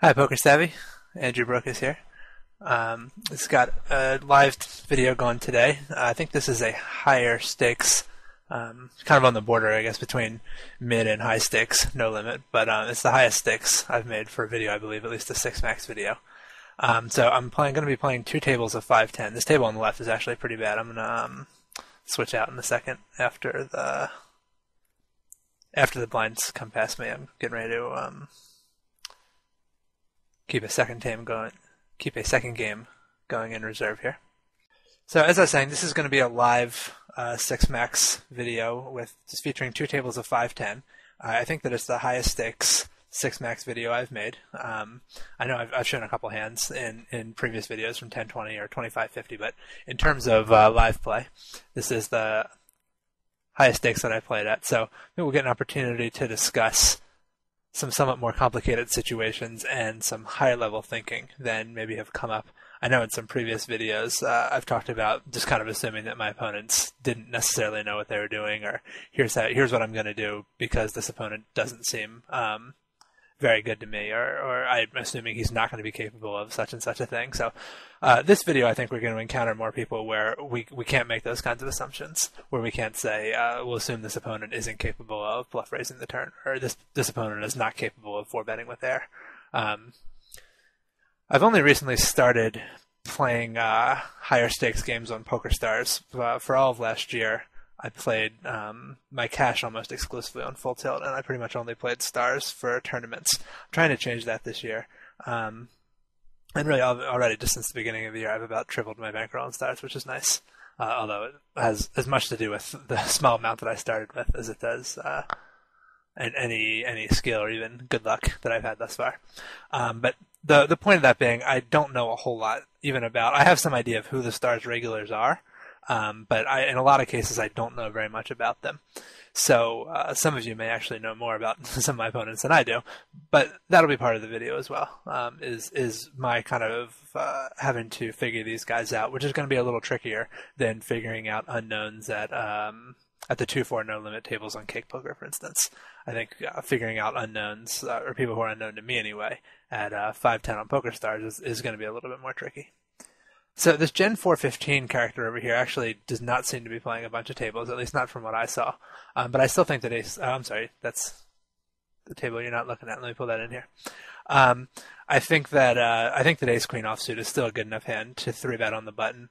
Hi, Poker Savvy. Andrew Brokos here. It's got a live video going today. I think this is a higher stakes, kind of on the border, I guess, between mid and high stakes, no limit. But it's the highest stakes I've made for a video, I believe, at least a 6 max video. So I'm going to be playing two tables of 5-10. This table on the left is actually pretty bad. I'm going to switch out in a second after the blinds come past me. I'm getting ready to keep a second game going in reserve here. So as I was saying, this is going to be a live 6 max video with just featuring two tables of 5-10. I think that it's the highest stakes 6 max video I've made. I know I've shown a couple hands in previous videos from 10-20 or 25-50, but in terms of live play, this is the highest stakes that I played at. So maybe we'll get an opportunity to discuss some somewhat more complicated situations and some higher level thinking than maybe have come up. I know in some previous videos I've talked about just kind of assuming that my opponents didn't necessarily know what they were doing, or here's what I'm going to do because this opponent doesn't seem very good to me, or I'm assuming he's not going to be capable of such and such a thing. So this video, I think we're going to encounter more people where we can't make those kinds of assumptions, where we can't say, we'll assume this opponent isn't capable of bluff raising the turn, or this opponent is not capable of 4-betting with air. I've only recently started playing higher stakes games on PokerStars. For all of last year, I played my cash almost exclusively on full tilt, and I pretty much only played stars for tournaments. I'm trying to change that this year. And really, already, just since the beginning of the year, I've about tripled my bankroll on stars, which is nice. Although it has as much to do with the small amount that I started with as it does any skill or even good luck that I've had thus far. But the point of that being, I don't know a whole lot even about. I have some idea of who the stars regulars are. But in a lot of cases, I don't know very much about them. So some of you may actually know more about some of my opponents than I do. But that'll be part of the video as well. Is my kind of having to figure these guys out, which is going to be a little trickier than figuring out unknowns at the 2-4 no limit tables on Cake Poker, for instance. I think figuring out unknowns or people who are unknown to me anyway at 5-10 on PokerStars is going to be a little bit more tricky. So this Gen 415 character over here actually does not seem to be playing a bunch of tables, at least not from what I saw. But I still think that I'm sorry, that's the table you're not looking at. Let me pull that in here. I think that Ace Queen offsuit is still a good enough hand to 3-bet on the button